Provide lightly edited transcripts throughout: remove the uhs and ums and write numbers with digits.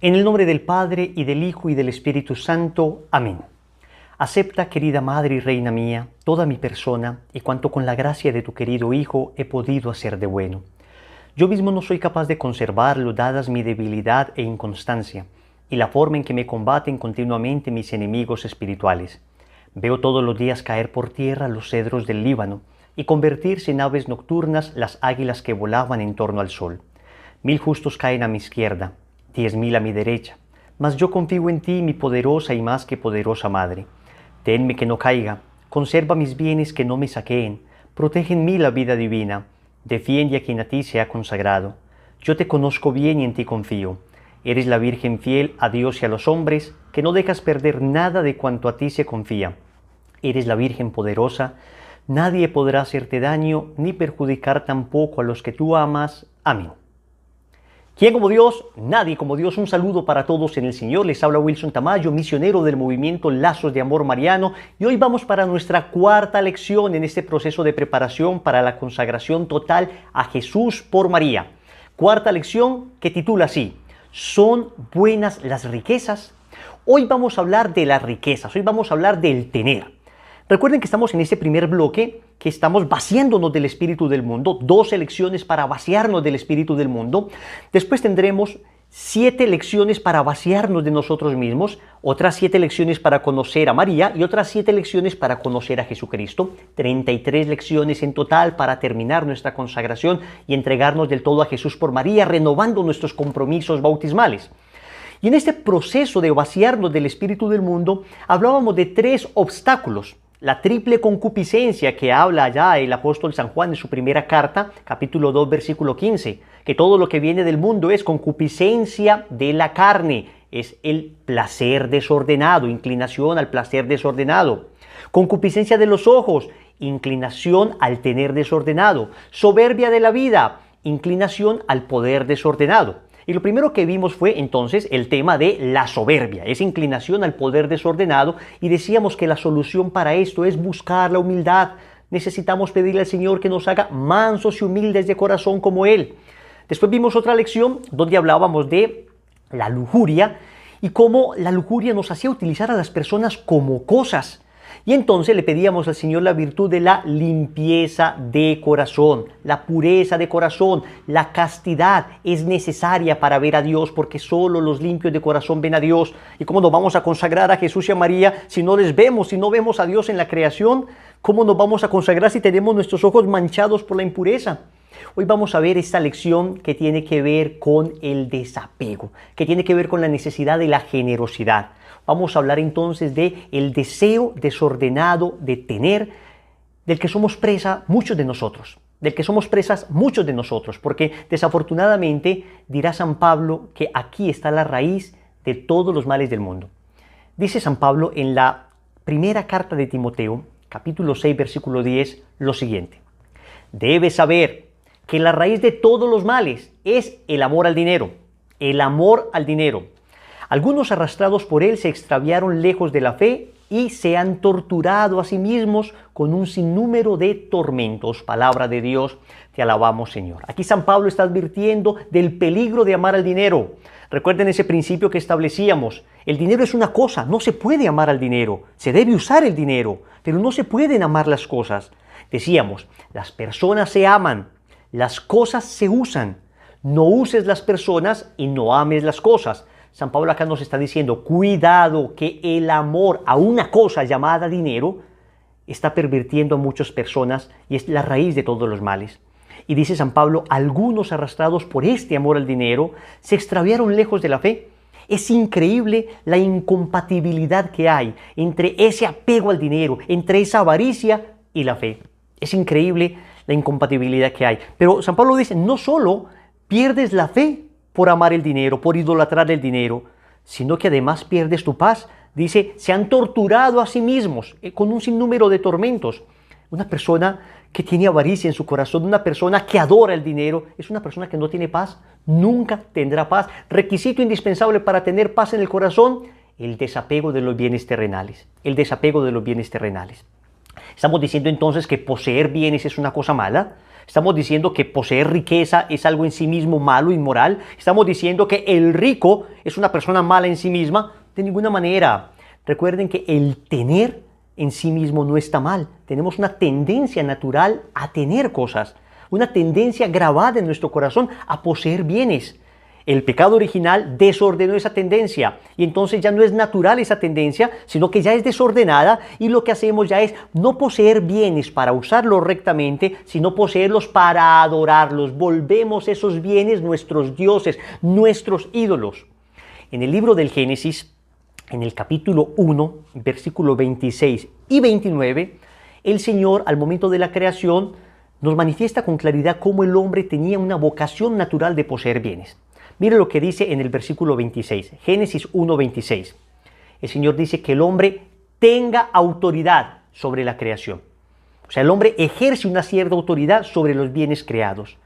En el nombre del Padre, y del Hijo, y del Espíritu Santo. Amén. Acepta, querida Madre y Reina mía, toda mi persona y cuanto con la gracia de tu querido Hijo he podido hacer de bueno. Yo mismo no soy capaz de conservarlo, dadas mi debilidad e inconstancia, y la forma en que me combaten continuamente mis enemigos espirituales. Veo todos los días caer por tierra los cedros del Líbano, y convertirse en aves nocturnas las águilas que volaban en torno al sol. 1000 justos caen a mi izquierda, 10.000 a mi derecha, mas yo confío en ti, mi poderosa y más que poderosa Madre. Tenme que no caiga, conserva mis bienes que no me saqueen, protege en mí la vida divina, defiende a quien a ti se ha consagrado. Yo te conozco bien y en ti confío. Eres la Virgen fiel a Dios y a los hombres, que no dejas perder nada de cuanto a ti se confía. Eres la Virgen poderosa, nadie podrá hacerte daño ni perjudicar tampoco a los que tú amas. Amén. ¿Quién como Dios? Nadie como Dios. Un saludo para todos en el Señor. Les habla Wilson Tamayo, misionero del movimiento Lazos de Amor Mariano. Y hoy vamos para nuestra cuarta lección en este proceso de preparación para la consagración total a Jesús por María. Cuarta lección que titula así: ¿son buenas las riquezas? Hoy vamos a hablar de las riquezas, hoy vamos a hablar del tener. Recuerden que estamos en este primer bloque, que estamos vaciándonos del espíritu del mundo, 2 lecciones para vaciarnos del espíritu del mundo. Después tendremos 7 lecciones para vaciarnos de nosotros mismos, otras 7 lecciones para conocer a María y otras 7 lecciones para conocer a Jesucristo. 33 lecciones en total para terminar nuestra consagración y entregarnos del todo a Jesús por María, renovando nuestros compromisos bautismales. Y en este proceso de vaciarnos del espíritu del mundo, hablábamos de 3 obstáculos. La triple concupiscencia que habla allá el apóstol San Juan en su primera carta, capítulo 2, versículo 15, que todo lo que viene del mundo es concupiscencia de la carne, es el placer desordenado, inclinación al placer desordenado. Concupiscencia de los ojos, inclinación al tener desordenado. Soberbia de la vida, inclinación al poder desordenado. Y lo primero que vimos fue entonces el tema de la soberbia, esa inclinación al poder desordenado, y decíamos que la solución para esto es buscar la humildad. Necesitamos pedirle al Señor que nos haga mansos y humildes de corazón como Él. Después vimos otra lección donde hablábamos de la lujuria y cómo la lujuria nos hacía utilizar a las personas como cosas. Y entonces le pedíamos al Señor la virtud de la limpieza de corazón, la pureza de corazón, la castidad es necesaria para ver a Dios, porque solo los limpios de corazón ven a Dios. ¿Y cómo nos vamos a consagrar a Jesús y a María si no les vemos, si no vemos a Dios en la creación? ¿Cómo nos vamos a consagrar si tenemos nuestros ojos manchados por la impureza? Hoy vamos a ver esta lección que tiene que ver con el desapego, que tiene que ver con la necesidad de la generosidad. Vamos a hablar entonces de el deseo desordenado de tener, del que somos presa muchos de nosotros, porque desafortunadamente dirá San Pablo que aquí está la raíz de todos los males del mundo. Dice San Pablo en la primera carta de Timoteo, capítulo 6, versículo 10, lo siguiente: debes saber que la raíz de todos los males es el amor al dinero, el amor al dinero. Algunos arrastrados por él se extraviaron lejos de la fe y se han torturado a sí mismos con un sinnúmero de tormentos. Palabra de Dios, te alabamos, Señor. Aquí San Pablo está advirtiendo del peligro de amar al dinero. Recuerden ese principio que establecíamos. El dinero es una cosa, no se puede amar al dinero. Se debe usar el dinero, pero no se pueden amar las cosas. Decíamos, las personas se aman, las cosas se usan. No uses las personas y no ames las cosas. San Pablo acá nos está diciendo, cuidado, que el amor a una cosa llamada dinero está pervirtiendo a muchas personas y es la raíz de todos los males. Y dice San Pablo, algunos arrastrados por este amor al dinero se extraviaron lejos de la fe. Es increíble la incompatibilidad que hay entre ese apego al dinero, entre esa avaricia y la fe. Es increíble la incompatibilidad que hay. Pero San Pablo dice, no solo pierdes la fe por amar el dinero, por idolatrar el dinero, sino que además pierdes tu paz. Dice, se han torturado a sí mismos con un sinnúmero de tormentos. Una persona que tiene avaricia en su corazón, una persona que adora el dinero, es una persona que no tiene paz, nunca tendrá paz. Requisito indispensable para tener paz en el corazón, el desapego de los bienes terrenales, el desapego de los bienes terrenales. ¿Estamos diciendo entonces que poseer bienes es una cosa mala? Estamos diciendo que poseer riqueza es algo en sí mismo malo, inmoral. Estamos diciendo que el rico es una persona mala en sí misma. De ninguna manera. Recuerden que el tener en sí mismo no está mal. Tenemos una tendencia natural a tener cosas, una tendencia grabada en nuestro corazón a poseer bienes. El pecado original desordenó esa tendencia y entonces ya no es natural esa tendencia, sino que ya es desordenada y lo que hacemos ya es no poseer bienes para usarlos rectamente, sino poseerlos para adorarlos. Volvemos esos bienes nuestros dioses, nuestros ídolos. En el libro del Génesis, en el capítulo 1, versículo 26 y 29, el Señor, al momento de la creación, nos manifiesta con claridad cómo el hombre tenía una vocación natural de poseer bienes. Mire lo que dice en el versículo 26, Génesis 1, 26. El Señor dice que el hombre tenga autoridad sobre la creación. O sea, el hombre ejerce una cierta autoridad sobre los bienes creados.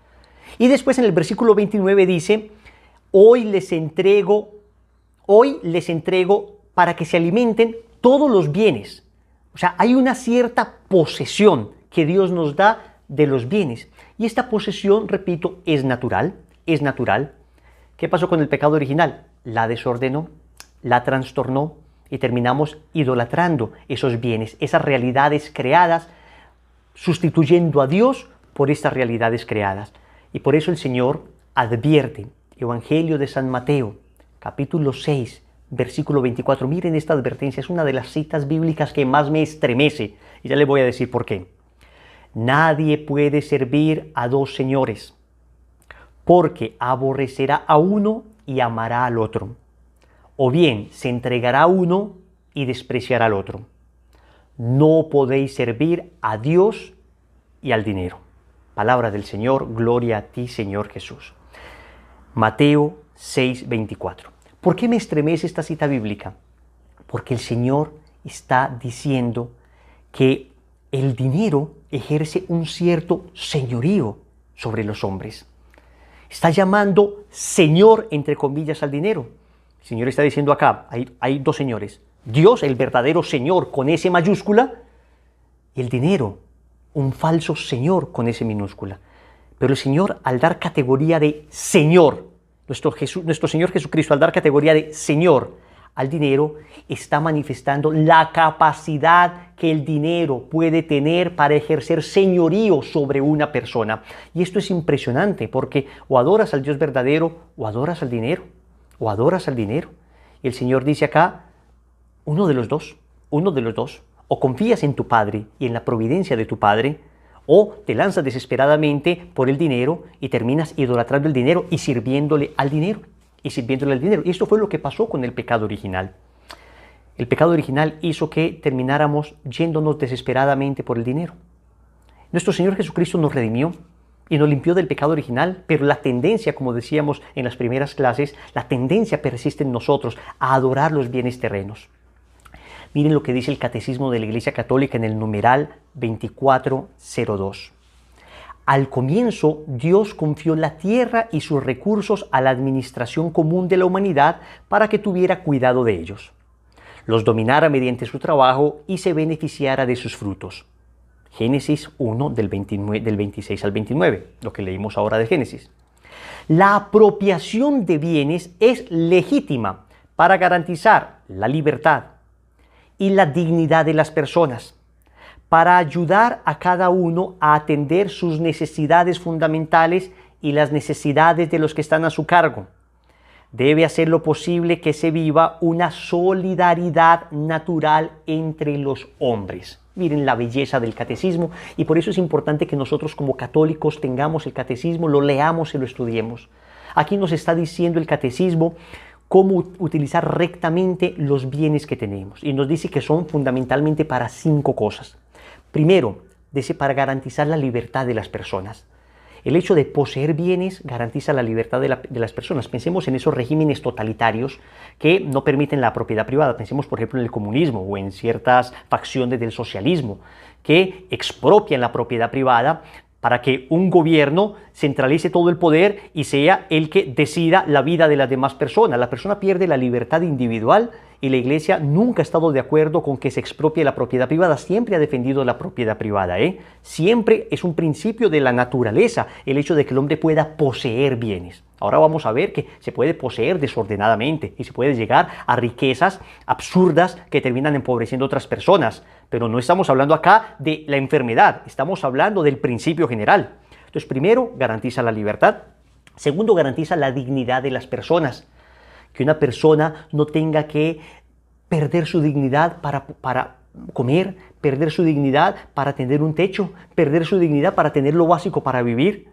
Y después en el versículo 29 dice, hoy les entrego para que se alimenten todos los bienes. O sea, hay una cierta posesión que Dios nos da de los bienes. Y esta posesión, repito, es natural, es natural. ¿Qué pasó con el pecado original? La desordenó, la trastornó y terminamos idolatrando esos bienes, esas realidades creadas, sustituyendo a Dios por estas realidades creadas. Y por eso el Señor advierte, Evangelio de San Mateo, capítulo 6, versículo 24. Miren esta advertencia, es una de las citas bíblicas que más me estremece. Y ya les voy a decir por qué. Nadie puede servir a dos señores, porque aborrecerá a uno y amará al otro. O bien se entregará a uno y despreciará al otro. No podéis servir a Dios y al dinero. Palabra del Señor, gloria a ti, Señor Jesús. Mateo 6:24. ¿Por qué me estremece esta cita bíblica? Porque el Señor está diciendo que el dinero ejerce un cierto señorío sobre los hombres. Está llamando Señor, entre comillas, al dinero. El Señor está diciendo acá, hay dos señores. Dios, el verdadero Señor, con S mayúscula, y el dinero, un falso Señor con S minúscula. Pero el Señor, al dar categoría de Señor, nuestro Señor Jesucristo, al dar categoría de Señor al dinero, está manifestando la capacidad que el dinero puede tener para ejercer señorío sobre una persona. Y esto es impresionante porque o adoras al Dios verdadero o adoras al dinero, o adoras al dinero. Y el Señor dice acá, uno de los dos, o confías en tu Padre y en la providencia de tu Padre, o te lanzas desesperadamente por el dinero y terminas idolatrando el dinero y sirviéndole al dinero. Y esto fue lo que pasó con el pecado original. El pecado original hizo que termináramos yéndonos desesperadamente por el dinero. Nuestro Señor Jesucristo nos redimió y nos limpió del pecado original, pero la tendencia, como decíamos en las primeras clases, la tendencia persiste en nosotros a adorar los bienes terrenos. Miren lo que dice el Catecismo de la Iglesia Católica en el numeral 2402. Al comienzo, Dios confió la tierra y sus recursos a la administración común de la humanidad para que tuviera cuidado de ellos, los dominara mediante su trabajo y se beneficiara de sus frutos. Génesis 1, del 26 al 29, lo que leímos ahora de Génesis. La apropiación de bienes es legítima para garantizar la libertad y la dignidad de las personas, para ayudar a cada uno a atender sus necesidades fundamentales y las necesidades de los que están a su cargo. Debe hacer lo posible que se viva una solidaridad natural entre los hombres. Miren la belleza del catecismo y por eso es importante que nosotros como católicos tengamos el catecismo, lo leamos y lo estudiemos. Aquí nos está diciendo el catecismo cómo utilizar rectamente los bienes que tenemos y nos dice que son fundamentalmente para 5 cosas. Primero, dice para garantizar la libertad de las personas. El hecho de poseer bienes garantiza la libertad de las personas. Pensemos en esos regímenes totalitarios que no permiten la propiedad privada. Pensemos, por ejemplo, en el comunismo o en ciertas facciones del socialismo que expropian la propiedad privada para que un gobierno centralice todo el poder y sea el que decida la vida de las demás personas. La persona pierde la libertad individual y la Iglesia nunca ha estado de acuerdo con que se expropie la propiedad privada, siempre ha defendido la propiedad privada. Siempre es un principio de la naturaleza el hecho de que el hombre pueda poseer bienes. Ahora vamos a ver que se puede poseer desordenadamente y se puede llegar a riquezas absurdas que terminan empobreciendo a otras personas. Pero no estamos hablando acá de la enfermedad, estamos hablando del principio general. Entonces, primero, garantiza la libertad. Segundo, garantiza la dignidad de las personas. Que una persona no tenga que perder su dignidad para comer, perder su dignidad para tener un techo, perder su dignidad para tener lo básico para vivir.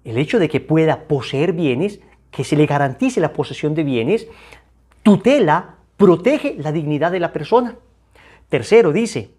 El hecho de que pueda poseer bienes, que se le garantice la posesión de bienes, tutela, protege la dignidad de la persona. Tercero, dice,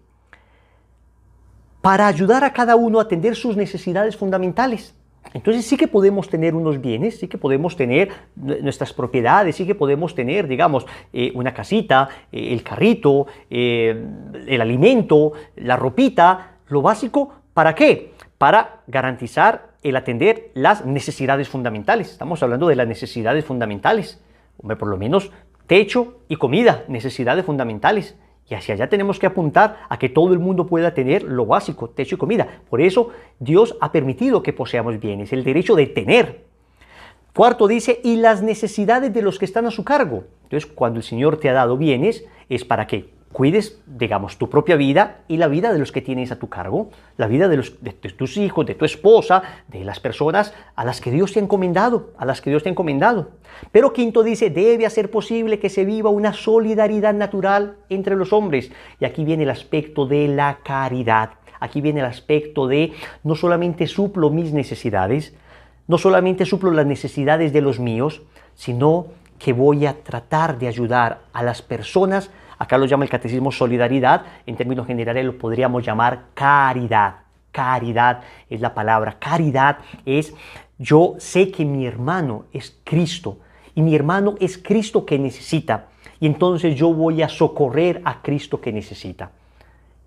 para ayudar a cada uno a atender sus necesidades fundamentales. Entonces sí que podemos tener unos bienes, sí que podemos tener nuestras propiedades, sí que podemos tener, digamos, una casita, el carrito, el alimento, la ropita, lo básico. ¿Para qué? Para garantizar el atender las necesidades fundamentales. Estamos hablando de las necesidades fundamentales. Hombre, por lo menos techo y comida, necesidades fundamentales. Y hacia allá tenemos que apuntar a que todo el mundo pueda tener lo básico, techo y comida. Por eso Dios ha permitido que poseamos bienes, el derecho de tener. Cuarto dice, y las necesidades de los que están a su cargo. Entonces, cuando el Señor te ha dado bienes, es para que cuides, digamos, tu propia vida y la vida de los que tienes a tu cargo, la vida de tus hijos, de tu esposa, de las personas a las que Dios te ha encomendado, Pero quinto dice, debe hacer posible que se viva una solidaridad natural entre los hombres. Y aquí viene el aspecto de la caridad. Aquí viene el aspecto de no solamente suplo mis necesidades, no solamente suplo las necesidades de los míos, sino que voy a tratar de ayudar a las personas. Acá lo llama el catecismo solidaridad, en términos generales lo podríamos llamar caridad. Caridad es la palabra. Caridad es, yo sé que mi hermano es Cristo y mi hermano es Cristo que necesita y entonces yo voy a socorrer a Cristo que necesita.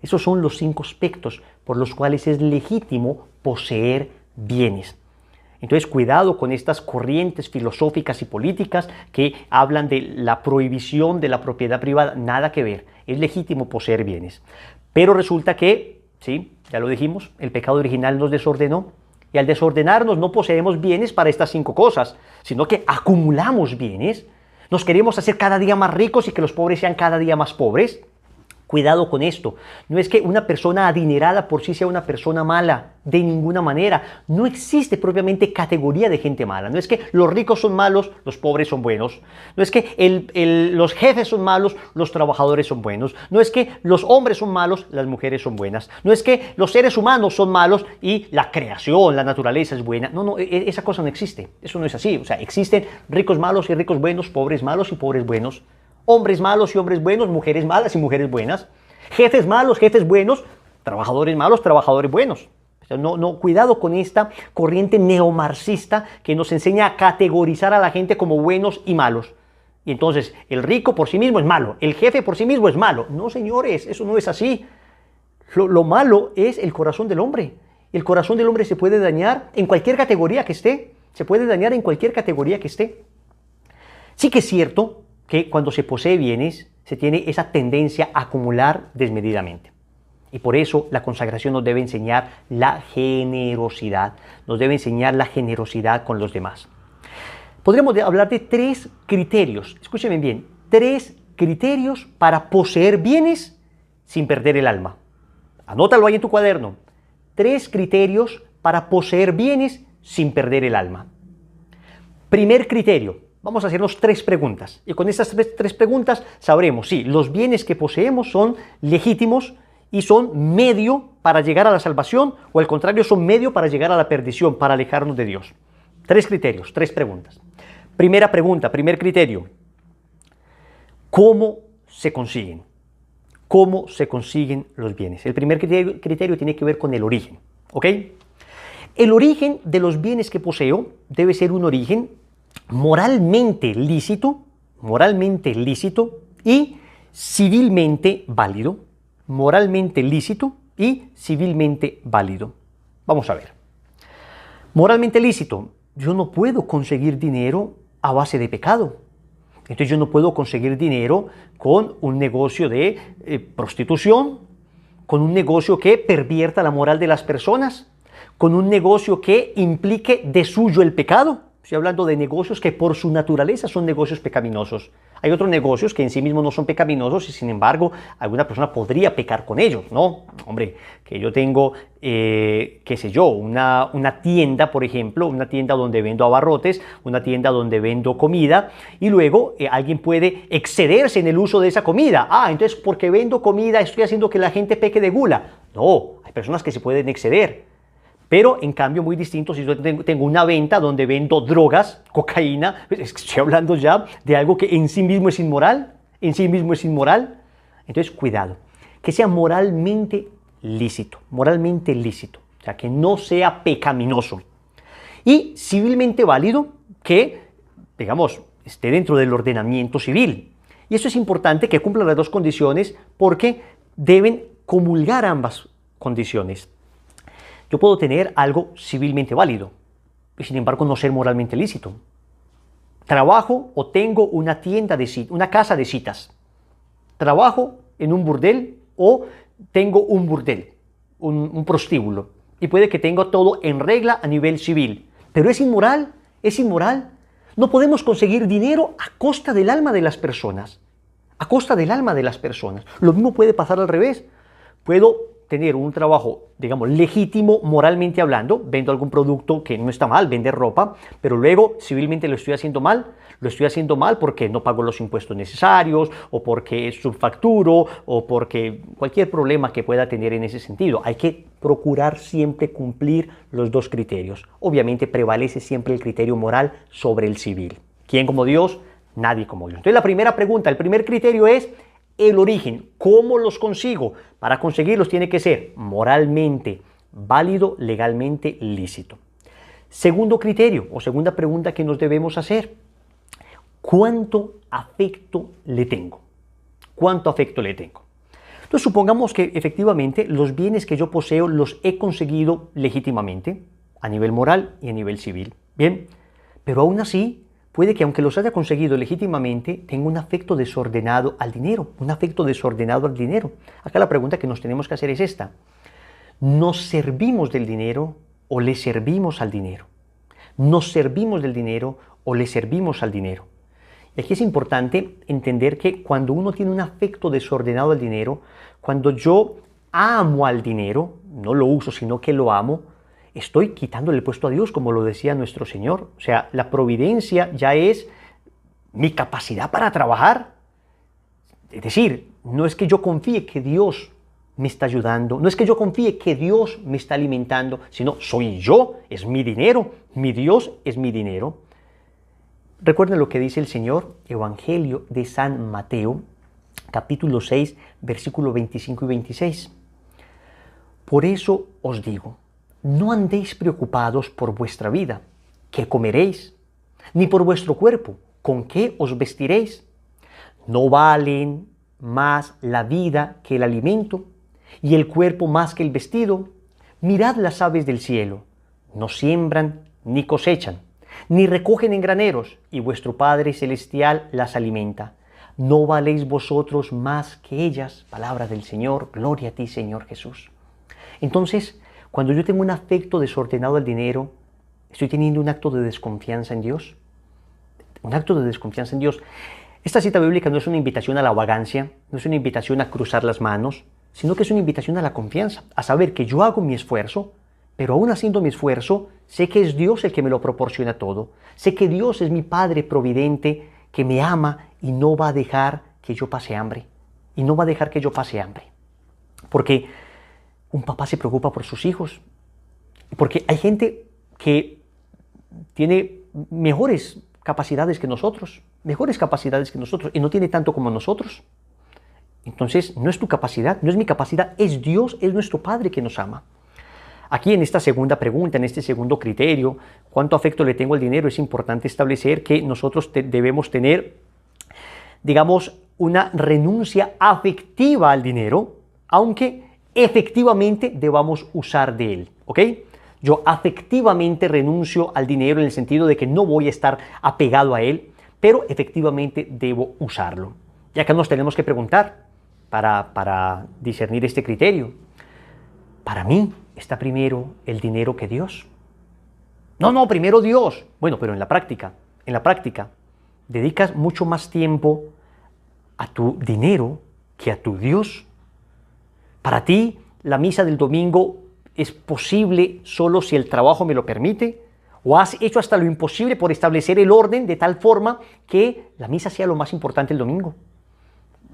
Esos son los 5 aspectos por los cuales es legítimo poseer bienes. Entonces, cuidado con estas corrientes filosóficas y políticas que hablan de la prohibición de la propiedad privada. Nada que ver. Es legítimo poseer bienes. Pero resulta que, sí, ya lo dijimos, el pecado original nos desordenó. Y al desordenarnos no poseemos bienes para estas 5 cosas, sino que acumulamos bienes. Nos queremos hacer cada día más ricos y que los pobres sean cada día más pobres. Cuidado con esto. No es que una persona adinerada por sí sea una persona mala, de ninguna manera. No existe propiamente categoría de gente mala. No es que los ricos son malos, los pobres son buenos. No es que los jefes son malos, los trabajadores son buenos. No es que los hombres son malos, las mujeres son buenas. No es que los seres humanos son malos y la creación, la naturaleza es buena. No, esa cosa no existe. Eso no es así. O sea, existen ricos malos y ricos buenos, pobres malos y pobres buenos. Hombres malos y hombres buenos, mujeres malas y mujeres buenas, jefes malos, jefes buenos, trabajadores malos, trabajadores buenos. Cuidado con esta corriente neomarxista que nos enseña a categorizar a la gente como buenos y malos. Y entonces el rico por sí mismo es malo, el jefe por sí mismo es malo. No, señores, eso no es así. Lo malo es el corazón del hombre. El corazón del hombre se puede dañar en cualquier categoría que esté. Sí que es cierto que cuando se posee bienes, se tiene esa tendencia a acumular desmedidamente. Y por eso la consagración nos debe enseñar la generosidad, con los demás. Podríamos hablar de 3 criterios, escúchenme bien, 3 criterios para poseer bienes sin perder el alma. Anótalo ahí en tu cuaderno. 3 criterios para poseer bienes sin perder el alma. Primer criterio. Vamos a hacernos 3 preguntas y con estas 3 preguntas sabremos si los bienes que poseemos son legítimos y son medio para llegar a la salvación o al contrario son medio para llegar a la perdición, para alejarnos de Dios. 3 criterios, 3 preguntas. Primera pregunta, primer criterio. ¿Cómo se consiguen? ¿Cómo se consiguen los bienes? El primer criterio tiene que ver con el origen, ¿ok? El origen de los bienes que poseo debe ser un origen moralmente lícito y civilmente válido. Moralmente lícito y civilmente válido. Vamos a ver. Moralmente lícito. Yo no puedo conseguir dinero a base de pecado. Entonces yo no puedo conseguir dinero con un negocio de prostitución, con un negocio que pervierta la moral de las personas, con un negocio que implique de suyo el pecado. Estoy hablando de negocios que por su naturaleza son negocios pecaminosos. Hay otros negocios que en sí mismos no son pecaminosos y sin embargo alguna persona podría pecar con ellos, ¿no? Hombre, que yo tengo, qué sé yo, una tienda, por ejemplo, una tienda donde vendo abarrotes, una tienda donde vendo comida y luego alguien puede excederse en el uso de esa comida. Ah, entonces porque vendo comida estoy haciendo que la gente peque de gula. No, hay personas que se pueden exceder. Pero en cambio muy distinto si yo tengo una venta donde vendo drogas, cocaína, estoy hablando ya de algo que en sí mismo es inmoral, Entonces cuidado, que sea moralmente lícito, o sea que no sea pecaminoso. Y civilmente válido, que digamos esté dentro del ordenamiento civil. Y eso es importante que cumpla las dos condiciones porque deben comulgar ambas condiciones. Yo puedo tener algo civilmente válido y sin embargo no ser moralmente lícito. Trabajo o tengo una tienda una casa de citas. Trabajo en un burdel o tengo un burdel, un prostíbulo. Y puede que tenga todo en regla a nivel civil. Pero es inmoral. No podemos conseguir dinero a costa del alma de las personas. Lo mismo puede pasar al revés. Puedo tener un trabajo, digamos, legítimo moralmente hablando, vendo algún producto que no está mal, vender ropa, pero luego civilmente lo estoy haciendo mal porque no pago los impuestos necesarios, o porque subfacturo, o porque cualquier problema que pueda tener en ese sentido. Hay que procurar siempre cumplir los dos criterios. Obviamente prevalece siempre el criterio moral sobre el civil. ¿Quién como Dios? Nadie como Dios. Entonces la primera pregunta, el primer criterio es el origen. ¿Cómo los consigo? Para conseguirlos tiene que ser moralmente válido, legalmente lícito. Segundo criterio o segunda pregunta que nos debemos hacer. ¿Cuánto afecto le tengo? Entonces supongamos que efectivamente los bienes que yo poseo los he conseguido legítimamente a nivel moral y a nivel civil. Bien, pero aún así puede que aunque los haya conseguido legítimamente, tenga un afecto desordenado al dinero, Acá la pregunta que nos tenemos que hacer es esta. ¿Nos servimos del dinero o le servimos al dinero? Y aquí es importante entender que cuando uno tiene un afecto desordenado al dinero, cuando yo amo al dinero, no lo uso, sino que lo amo, estoy quitándole el puesto a Dios, como lo decía nuestro Señor. O sea, la providencia ya es mi capacidad para trabajar. Es decir, no es que yo confíe que Dios me está ayudando, no es que yo confíe que Dios me está alimentando, sino soy yo, es mi dinero, mi Dios es mi dinero. Recuerden lo que dice el Señor, Evangelio de San Mateo, capítulo 6, versículos 25 y 26. Por eso os digo, no andéis preocupados por vuestra vida, ¿qué comeréis? Ni por vuestro cuerpo, ¿con qué os vestiréis? ¿No valen más la vida que el alimento y el cuerpo más que el vestido? Mirad las aves del cielo, no siembran ni cosechan, ni recogen en graneros, y vuestro Padre Celestial las alimenta. ¿No valéis vosotros más que ellas? Palabra del Señor, gloria a ti, Señor Jesús. Entonces, cuando yo tengo un afecto desordenado al dinero, estoy teniendo un acto de desconfianza en Dios. Esta cita bíblica no es una invitación a la vagancia, no es una invitación a cruzar las manos, sino que es una invitación a la confianza, a saber que yo hago mi esfuerzo, pero aún haciendo mi esfuerzo, sé que es Dios el que me lo proporciona todo. Sé que Dios es mi Padre providente, que me ama y no va a dejar que yo pase hambre. Porque un papá se preocupa por sus hijos. Porque hay gente que tiene mejores capacidades que nosotros y no tiene tanto como nosotros. Entonces, no es tu capacidad, no es mi capacidad, es Dios, es nuestro Padre que nos ama. Aquí en esta segunda pregunta, en este segundo criterio, ¿cuánto afecto le tengo al dinero? Es importante establecer que nosotros debemos tener, digamos, una renuncia afectiva al dinero, aunque efectivamente debamos usar de él, ¿ok? Yo afectivamente renuncio al dinero en el sentido de que no voy a estar apegado a él, pero efectivamente debo usarlo. Y acá nos tenemos que preguntar para discernir este criterio. ¿Para mí está primero el dinero que Dios? No, primero Dios. Bueno, pero en la práctica, ¿dedicas mucho más tiempo a tu dinero que a tu Dios? Para ti, la misa del domingo es posible solo si el trabajo me lo permite, o has hecho hasta lo imposible por establecer el orden de tal forma que la misa sea lo más importante el domingo.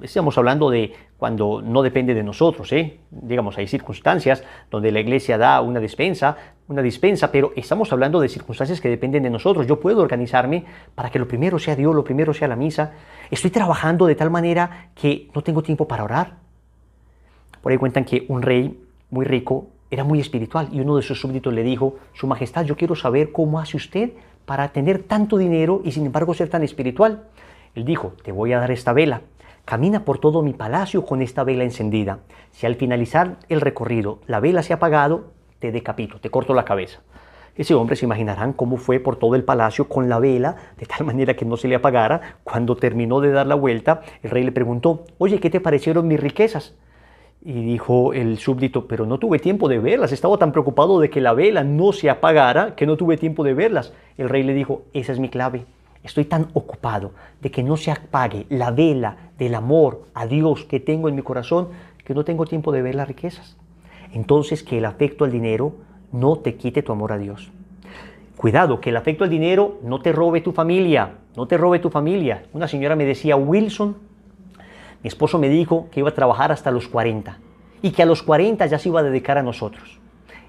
Estamos hablando de cuando no depende de nosotros, Digamos, hay circunstancias donde la iglesia da una dispensa, pero estamos hablando de circunstancias que dependen de nosotros. Yo puedo organizarme para que lo primero sea Dios, lo primero sea la misa. Estoy trabajando de tal manera que no tengo tiempo para orar. Por ahí cuentan que un rey muy rico era muy espiritual y uno de sus súbditos le dijo: Su Majestad, yo quiero saber cómo hace usted para tener tanto dinero y sin embargo ser tan espiritual. Él dijo: te voy a dar esta vela. Camina por todo mi palacio con esta vela encendida. Si al finalizar el recorrido la vela se ha apagado, te decapito, te corto la cabeza. Ese hombre, se imaginarán cómo fue por todo el palacio con la vela, de tal manera que no se le apagara. Cuando terminó de dar la vuelta, el rey le preguntó: oye, ¿qué te parecieron mis riquezas? Y dijo el súbdito: pero no tuve tiempo de verlas, estaba tan preocupado de que la vela no se apagara que no tuve tiempo de verlas. El rey le dijo: esa es mi clave. Estoy tan ocupado de que no se apague la vela del amor a Dios que tengo en mi corazón que no tengo tiempo de ver las riquezas. Entonces, que el afecto al dinero no te quite tu amor a Dios. Cuidado, que el afecto al dinero no te robe tu familia, no te robe tu familia. Una señora me decía: Wilson, mi esposo me dijo que iba a trabajar hasta los 40 y que a los 40 ya se iba a dedicar a nosotros.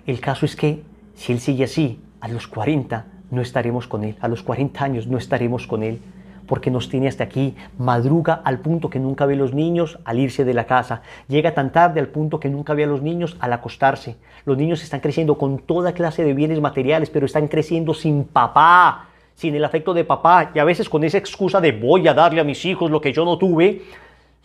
El caso es que si él sigue así, a los 40 no estaremos con él, a los 40 años no estaremos con él, porque nos tiene hasta aquí. Madruga al punto que nunca ve a los niños al irse de la casa, llega tan tarde al punto que nunca ve a los niños al acostarse. Los niños están creciendo con toda clase de bienes materiales, pero están creciendo sin papá, sin el afecto de papá, y a veces con esa excusa de voy a darle a mis hijos lo que yo no tuve,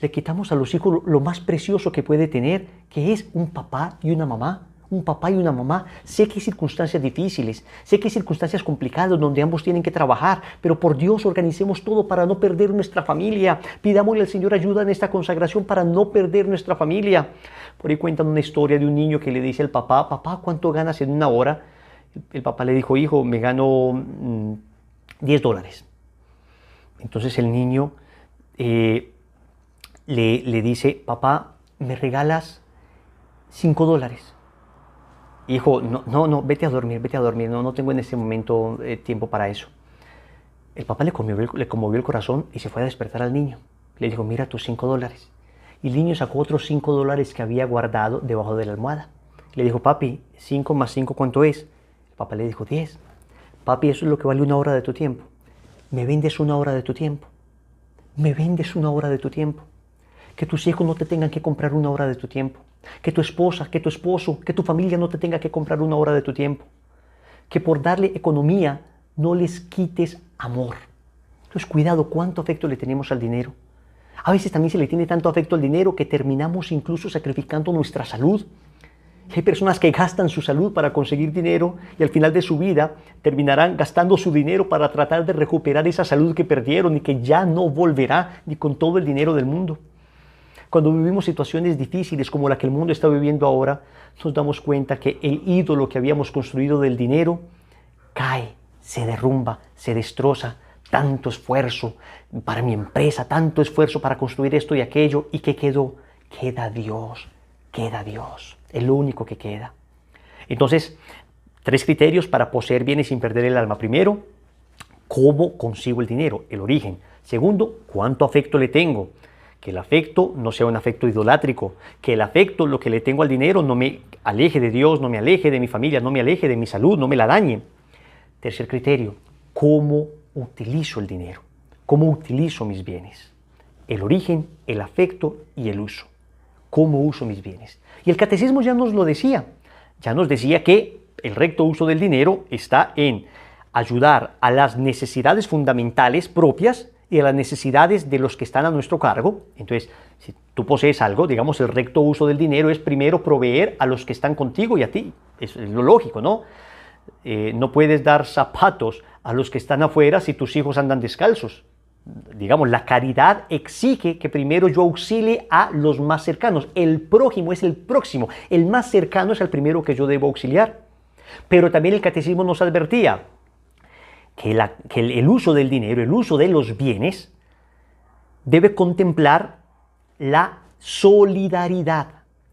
le quitamos a los hijos lo más precioso que puede tener, que es un papá y una mamá. Un papá y una mamá. Sé que hay circunstancias difíciles, sé que hay circunstancias complicadas donde ambos tienen que trabajar, pero por Dios organicemos todo para no perder nuestra familia. Pidámosle al Señor ayuda en esta consagración para no perder nuestra familia. Por ahí cuentan una historia de un niño que le dice al papá: papá, ¿cuánto ganas en una hora? El papá le dijo: hijo, me gano $10. Entonces el niño le dice: papá, ¿me regalas $5? Hijo, no, vete a dormir, no tengo en este momento tiempo para eso. El papá le conmovió el corazón y se fue a despertar al niño. Le dijo: mira tus $5. Y el niño sacó otros $5 que había guardado debajo de la almohada. Le dijo: papi, 5 más 5, ¿cuánto es? El papá le dijo: 10. Papi, eso es lo que vale una hora de tu tiempo. ¿Me vendes una hora de tu tiempo? ¿Me vendes una hora de tu tiempo? Que tus hijos no te tengan que comprar una hora de tu tiempo. Que tu esposa, que tu esposo, que tu familia no te tenga que comprar una hora de tu tiempo. Que por darle economía no les quites amor. Entonces, cuidado, cuánto afecto le tenemos al dinero. A veces también se le tiene tanto afecto al dinero que terminamos incluso sacrificando nuestra salud. Hay personas que gastan su salud para conseguir dinero y al final de su vida terminarán gastando su dinero para tratar de recuperar esa salud que perdieron y que ya no volverá ni con todo el dinero del mundo. Cuando vivimos situaciones difíciles como la que el mundo está viviendo ahora, nos damos cuenta que el ídolo que habíamos construido del dinero cae, se derrumba, se destroza. Tanto esfuerzo para mi empresa, tanto esfuerzo para construir esto y aquello. ¿Y qué quedó? Queda Dios, es lo único que queda. Entonces, 3 criterios para poseer bienes sin perder el alma. Primero, ¿cómo consigo el dinero? El origen. Segundo, ¿cuánto afecto le tengo? Que el afecto no sea un afecto idolátrico, que el afecto, lo que le tengo al dinero, no me aleje de Dios, no me aleje de mi familia, no me aleje de mi salud, no me la dañe. Tercer criterio, ¿cómo utilizo el dinero? ¿Cómo utilizo mis bienes? El origen, el afecto y el uso. ¿Cómo uso mis bienes? Y el catecismo ya nos lo decía. Ya nos decía que el recto uso del dinero está en ayudar a las necesidades fundamentales propias y a las necesidades de los que están a nuestro cargo. Entonces, si tú posees algo, digamos, el recto uso del dinero es primero proveer a los que están contigo y a ti. Es lo lógico, ¿no? No puedes dar zapatos a los que están afuera si tus hijos andan descalzos. Digamos, la caridad exige que primero yo auxilie a los más cercanos. El prójimo es el próximo. El más cercano es el primero que yo debo auxiliar. Pero también el catecismo nos advertía que el uso del dinero, el uso de los bienes, debe contemplar la solidaridad,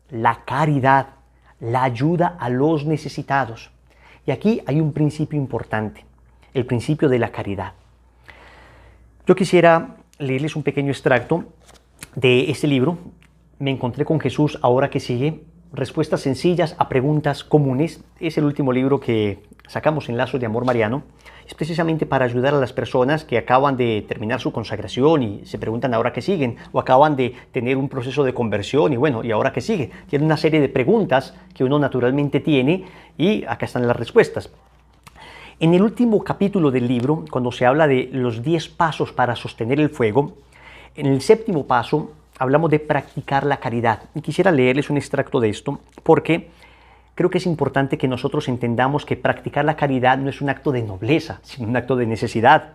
la caridad, la ayuda a los necesitados. Y aquí hay un principio importante, el principio de la caridad. Yo quisiera leerles un pequeño extracto de este libro. Me encontré con Jesús ahora que sigue, respuestas sencillas a preguntas comunes. Es el último libro que sacamos en Lazos de Amor Mariano. Es precisamente para ayudar a las personas que acaban de terminar su consagración y se preguntan ahora qué siguen, o acaban de tener un proceso de conversión y bueno, ¿y ahora qué sigue? Tiene una serie de preguntas que uno naturalmente tiene y acá están las respuestas. En el último capítulo del libro, cuando se habla de los 10 pasos para sostener el fuego, en el 7º paso hablamos de practicar la caridad. Y quisiera leerles un extracto de esto porque creo que es importante que nosotros entendamos que practicar la caridad no es un acto de nobleza, sino un acto de necesidad.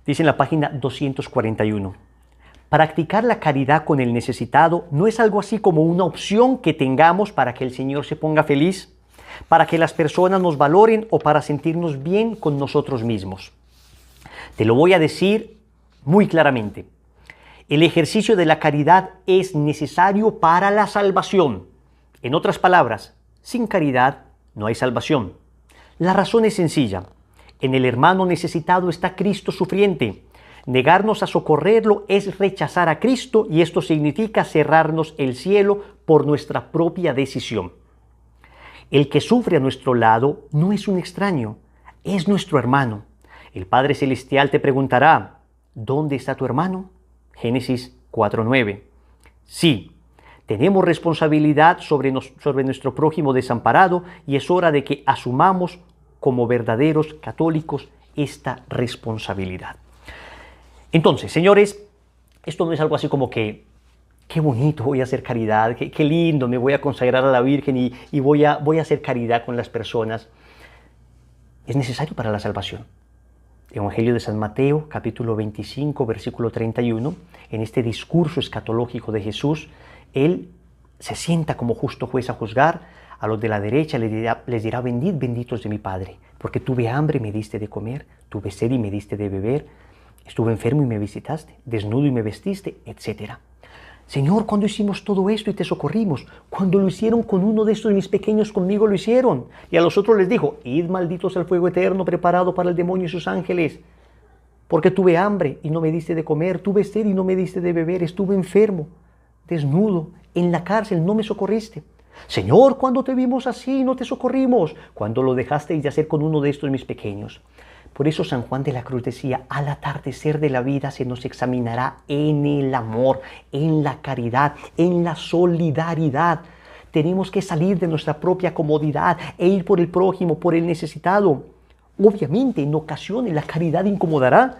Dice en la página 241, practicar la caridad con el necesitado no es algo así como una opción que tengamos para que el Señor se ponga feliz, para que las personas nos valoren o para sentirnos bien con nosotros mismos. Te lo voy a decir muy claramente. El ejercicio de la caridad es necesario para la salvación. En otras palabras, sin caridad no hay salvación. La razón es sencilla. En el hermano necesitado está Cristo sufriente. Negarnos a socorrerlo es rechazar a Cristo y esto significa cerrarnos el cielo por nuestra propia decisión. El que sufre a nuestro lado no es un extraño, es nuestro hermano. El Padre Celestial te preguntará, ¿dónde está tu hermano? Génesis 4:9. Sí, tenemos responsabilidad sobre nuestro prójimo desamparado y es hora de que asumamos como verdaderos católicos esta responsabilidad. Entonces, señores, esto no es algo así como que qué bonito, voy a hacer caridad, qué lindo, me voy a consagrar a la Virgen y voy a hacer caridad con las personas. Es necesario para la salvación. Evangelio de San Mateo, capítulo 25, versículo 31, en este discurso escatológico de Jesús, Él se sienta como justo juez a juzgar. A los de la derecha les dirá, venid, benditos de mi Padre, porque tuve hambre y me diste de comer, tuve sed y me diste de beber, estuve enfermo y me visitaste, desnudo y me vestiste, etc. Señor, ¿cuándo hicimos todo esto y te socorrimos? Cuando lo hicieron con uno de estos mis pequeños, conmigo lo hicieron. Y a los otros les dijo, id malditos al fuego eterno preparado para el demonio y sus ángeles. Porque tuve hambre y no me diste de comer, tuve sed y no me diste de beber, estuve enfermo, desnudo, en la cárcel, no me socorriste. Señor, ¿cuándo te vimos así y no te socorrimos? Cuando lo dejasteis de hacer con uno de estos mis pequeños. Por eso San Juan de la Cruz decía, al atardecer de la vida se nos examinará en el amor, en la caridad, en la solidaridad. Tenemos que salir de nuestra propia comodidad e ir por el prójimo, por el necesitado. Obviamente, en ocasiones la caridad incomodará,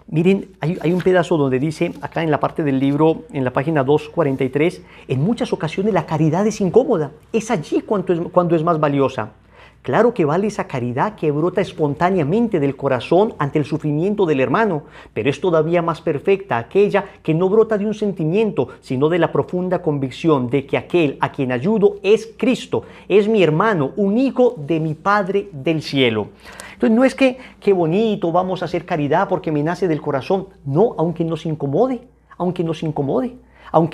Miren, hay un pedazo donde dice, acá en la parte del libro, en la página 243, en muchas ocasiones la caridad es incómoda. Es allí cuando es más valiosa. Claro que vale esa caridad que brota espontáneamente del corazón ante el sufrimiento del hermano, pero es todavía más perfecta aquella que no brota de un sentimiento, sino de la profunda convicción de que aquel a quien ayudo es Cristo, es mi hermano, un hijo de mi Padre del cielo. Entonces no es que qué bonito, vamos a hacer caridad porque me nace del corazón. No, aunque nos incomode, aunque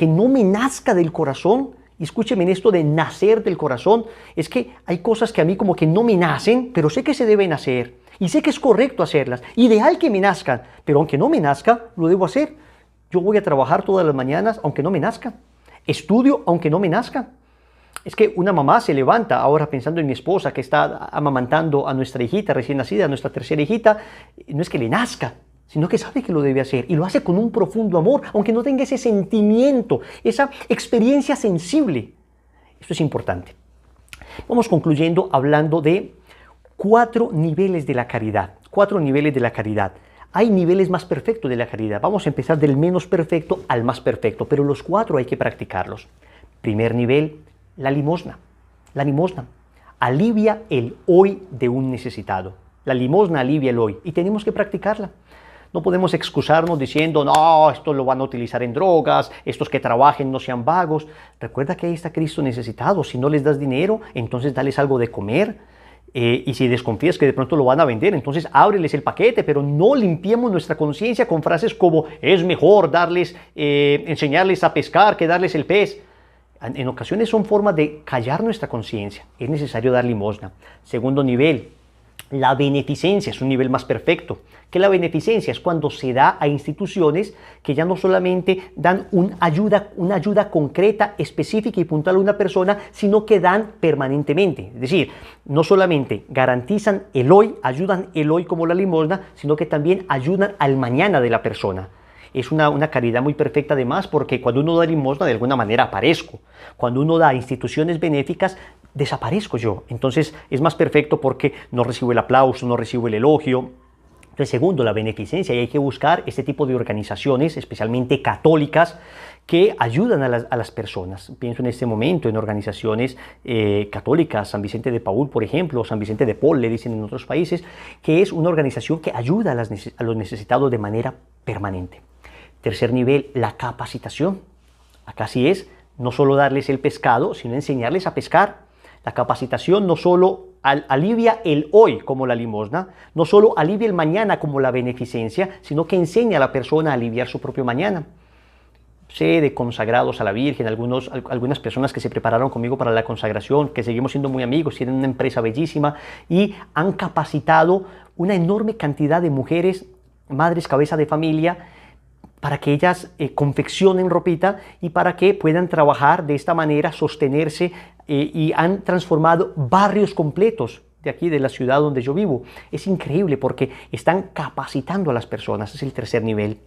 no me nazca del corazón. Y escúcheme en esto de nacer del corazón, es que hay cosas que a mí como que no me nacen, pero sé que se deben hacer. Y sé que es correcto hacerlas. Ideal que me nazcan, pero aunque no me nazca, lo debo hacer. Yo voy a trabajar todas las mañanas, aunque no me nazca. Estudio, aunque no me nazca. Es que una mamá se levanta ahora pensando en mi esposa que está amamantando a nuestra hijita recién nacida, a nuestra tercera hijita. No es que le nazca, sino que sabe que lo debe hacer y lo hace con un profundo amor, aunque no tenga ese sentimiento, esa experiencia sensible. Esto es importante. Vamos concluyendo hablando de 4 niveles de la caridad. 4 niveles de la caridad. Hay niveles más perfectos de la caridad. Vamos a empezar del menos perfecto al más perfecto, pero los 4 hay que practicarlos. Primer nivel, La limosna. La limosna alivia el hoy de un necesitado. La limosna alivia el hoy y tenemos que practicarla. No podemos excusarnos diciendo, no, esto lo van a utilizar en drogas, estos que trabajen no sean vagos. Recuerda que ahí está Cristo necesitado. Si no les das dinero, entonces dales algo de comer. Y si desconfías que de pronto lo van a vender, entonces ábreles el paquete, pero no limpiemos nuestra conciencia con frases como es mejor enseñarles a pescar que darles el pez. En ocasiones son formas de callar nuestra conciencia. Es necesario dar limosna. Segundo nivel, la beneficencia es un nivel más perfecto. Que la beneficencia es cuando se da a instituciones que ya no solamente dan una ayuda concreta, específica y puntual a una persona, sino que dan permanentemente. Es decir, no solamente garantizan el hoy, ayudan el hoy como la limosna, sino que también ayudan al mañana de la persona. Es una caridad muy perfecta además, porque cuando uno da limosna de alguna manera aparezco. Cuando uno da a instituciones benéficas, desaparezco yo. Entonces es más perfecto porque no recibo el aplauso, no recibo el elogio. Entonces, segundo, la beneficencia. Y hay que buscar este tipo de organizaciones, especialmente católicas, que ayudan a las personas. Pienso en este momento en organizaciones católicas, San Vicente de Paúl, por ejemplo, o San Vicente de Paul, le dicen en otros países, que es una organización que ayuda a los necesitados de manera permanente. Tercer nivel, la capacitación. Acá sí es no solo darles el pescado, sino enseñarles a pescar. La capacitación no solo alivia el hoy como la limosna, no solo alivia el mañana como la beneficencia, sino que enseña a la persona a aliviar su propio mañana. Sé de consagrados a la Virgen, algunas personas que se prepararon conmigo para la consagración, que seguimos siendo muy amigos, tienen una empresa bellísima y han capacitado una enorme cantidad de mujeres, madres, cabeza de familia, para que ellas confeccionen ropita y para que puedan trabajar de esta manera, sostenerse, y han transformado barrios completos de aquí, de la ciudad donde yo vivo. Es increíble porque están capacitando a las personas. Es el tercer nivel.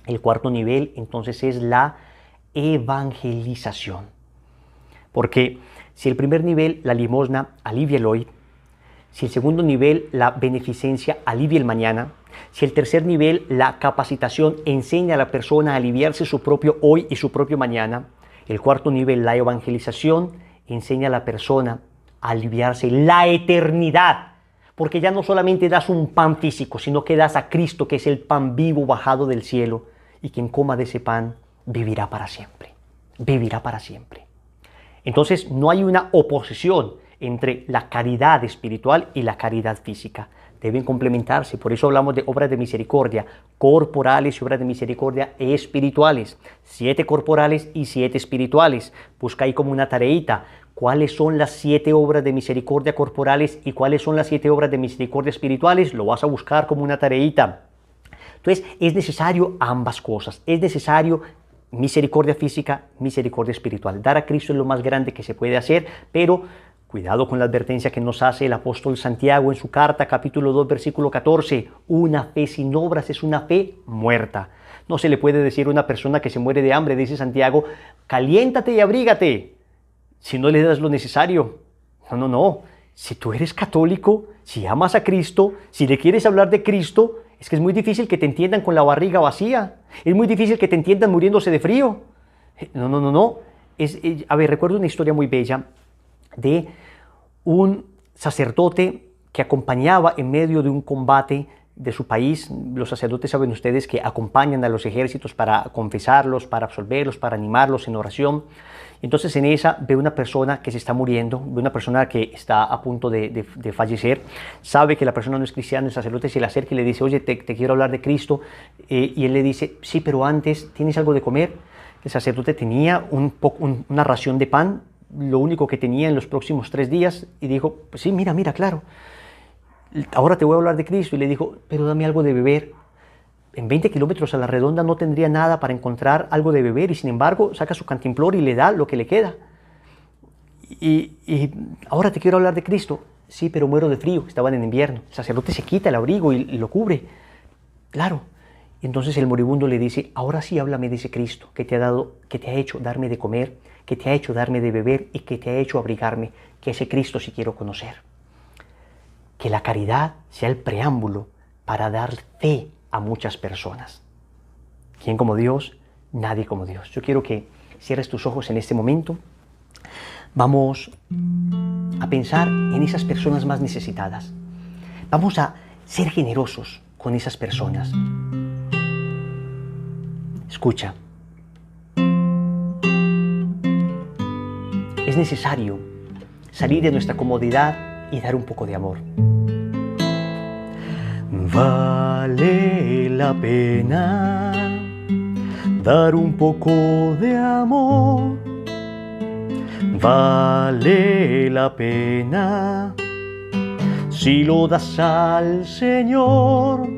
El cuarto nivel, entonces, es la evangelización. Porque si el primer nivel, la limosna, alivia el hoy, si el segundo nivel, la beneficencia, alivia el mañana, si el tercer nivel, la capacitación, enseña a la persona a aliviarse su propio hoy y su propio mañana, el cuarto nivel, la evangelización, enseña a la persona a aliviarse la eternidad, porque ya no solamente das un pan físico, sino que das a Cristo, que es el pan vivo bajado del cielo, y quien coma de ese pan vivirá para siempre, vivirá para siempre. Entonces no hay una oposición entre la caridad espiritual y la caridad física. Deben complementarse, por eso hablamos de obras de misericordia corporales y obras de misericordia espirituales. 7 corporales y 7 espirituales. Busca ahí como una tareita, cuáles son las 7 obras de misericordia corporales y cuáles son las 7 obras de misericordia espirituales. Lo vas a buscar como una tareita. Entonces es necesario ambas cosas, es necesario misericordia física, misericordia espiritual. Dar a Cristo es lo más grande que se puede hacer, pero cuidado con la advertencia que nos hace el apóstol Santiago en su carta, capítulo 2, versículo 14. Una fe sin obras es una fe muerta. No se le puede decir a una persona que se muere de hambre, dice Santiago, caliéntate y abrígate, si no le das lo necesario. No. Si tú eres católico, si amas a Cristo, si le quieres hablar de Cristo, es que es muy difícil que te entiendan con la barriga vacía. Es muy difícil que te entiendan muriéndose de frío. No. Recuerdo una historia muy bella de un sacerdote que acompañaba en medio de un combate de su país. Los sacerdotes, saben ustedes, que acompañan a los ejércitos para confesarlos, para absolverlos, para animarlos en oración. Entonces en esa ve una persona que se está muriendo, ve una persona que está a punto de fallecer, sabe que la persona no es cristiana, el sacerdote se le acerca y le dice, oye, te quiero hablar de Cristo, y él le dice, sí, pero antes, ¿tienes algo de comer? El sacerdote tenía una ración de pan, lo único que tenía en los próximos 3 días, y dijo, pues sí, mira, claro, ahora te voy a hablar de Cristo. Y le dijo, pero dame algo de beber. En 20 kilómetros a la redonda no tendría nada para encontrar algo de beber, y sin embargo saca su cantimplor y le da lo que le queda. Y ahora te quiero hablar de Cristo. Sí, pero muero de frío, estaban en invierno. El sacerdote se quita el abrigo y lo cubre. Claro. Y entonces el moribundo le dice, ahora sí háblame de ese Cristo que te ha hecho darme de comer, que te ha hecho darme de beber y que te ha hecho abrigarme, que ese Cristo sí quiero conocer. Que la caridad sea el preámbulo para dar fe a muchas personas. ¿Quién como Dios? Nadie como Dios. Yo quiero que cierres tus ojos en este momento. Vamos a pensar en esas personas más necesitadas. Vamos a ser generosos con esas personas. Escucha. Es necesario salir de nuestra comodidad y dar un poco de amor. Vale la pena dar un poco de amor. Vale la pena si lo das al Señor.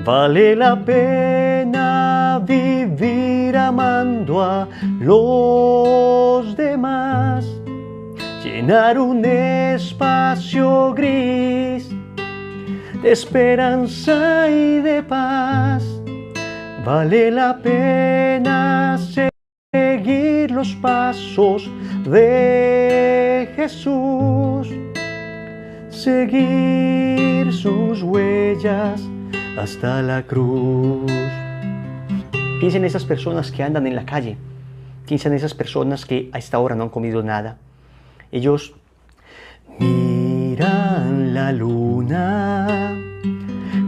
Vale la pena vivir amando a los demás. Llenar un espacio gris de esperanza y de paz. Vale la pena seguir los pasos de Jesús, seguir sus huellas hasta la cruz. Piensa en esas personas que andan en la calle. Piensa en esas personas que a esta hora no han comido nada. Ellos miran la luna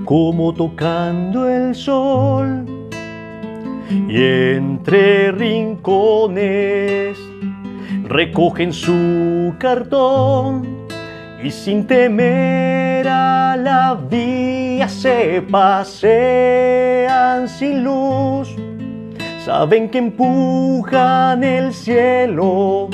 como tocando el sol, y entre rincones recogen su cartón, y sin temer a la vía se pasean sin luz. Saben que empujan el cielo.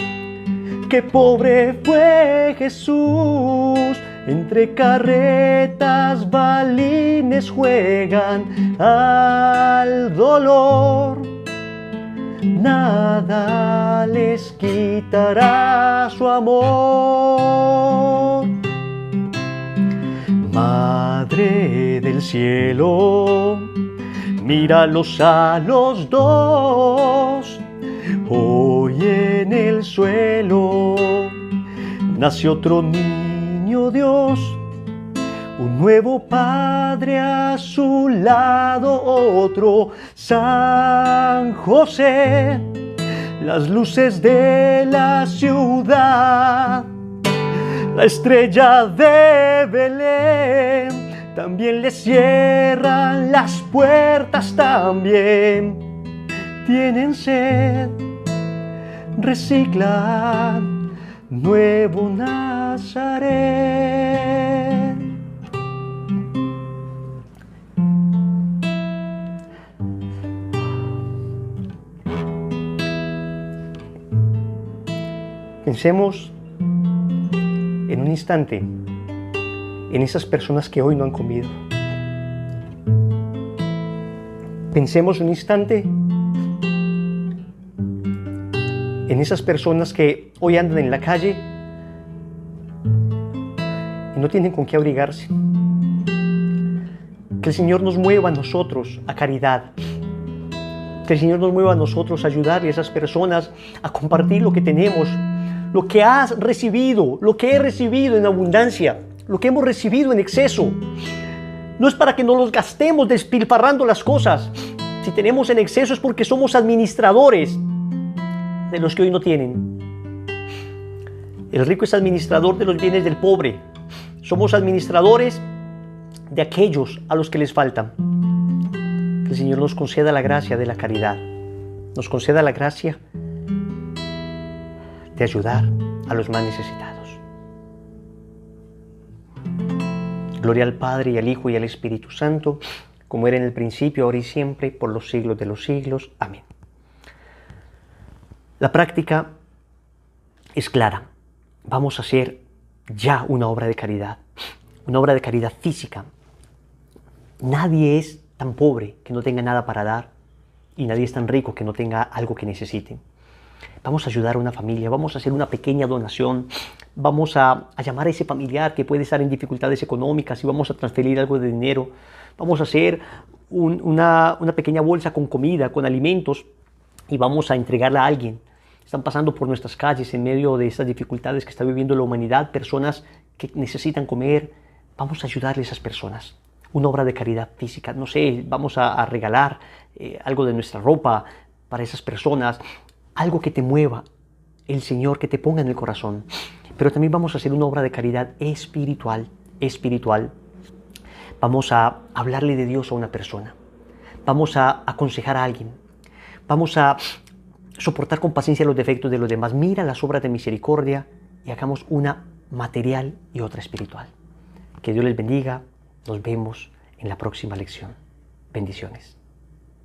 ¡Qué pobre fue Jesús! Entre carretas, balines juegan al dolor. Nada les quitará su amor. Madre del cielo, míralos a los dos. Hoy en el suelo nace otro niño Dios, un nuevo Padre a su lado, otro San José. Las luces de la ciudad, la estrella de Belén, también le cierran las puertas, también tienen sed. Recicla, nuevo Nazaret. Pensemos en un instante en esas personas que hoy no han comido. Pensemos un instante en esas personas que hoy andan en la calle y no tienen con qué abrigarse. Que el Señor nos mueva a nosotros a caridad. Que el Señor nos mueva a nosotros a ayudarle a esas personas a compartir lo que tenemos, lo que has recibido, lo que he recibido en abundancia, lo que hemos recibido en exceso. No es para que no los gastemos despilfarrando las cosas. Si tenemos en exceso es porque somos administradores de los que hoy no tienen. El rico es administrador de los bienes del pobre. Somos administradores de aquellos a los que les faltan. Que el Señor nos conceda la gracia de la caridad. Nos conceda la gracia de ayudar a los más necesitados. Gloria al Padre, y al Hijo, y al Espíritu Santo, como era en el principio, ahora y siempre, por los siglos de los siglos. Amén. La práctica es clara. Vamos a hacer ya una obra de caridad física. Nadie es tan pobre que no tenga nada para dar, y nadie es tan rico que no tenga algo que necesite. Vamos a ayudar a una familia, vamos a hacer una pequeña donación, vamos a llamar a ese familiar que puede estar en dificultades económicas y vamos a transferir algo de dinero. Vamos a hacer una pequeña bolsa con comida, con alimentos, y vamos a entregarla a alguien. Están pasando por nuestras calles en medio de estas dificultades que está viviendo la humanidad, personas que necesitan comer. Vamos a ayudarle a esas personas. Una obra de caridad física, no sé, vamos a regalar algo de nuestra ropa para esas personas, algo que te mueva el Señor que te ponga en el corazón. Pero también vamos a hacer una obra de caridad espiritual. Vamos a hablarle de Dios a una persona. Vamos a aconsejar a alguien. Vamos a soportar con paciencia los defectos de los demás. Mira las obras de misericordia y hagamos una material y otra espiritual. Que Dios les bendiga. Nos vemos en la próxima lección. Bendiciones.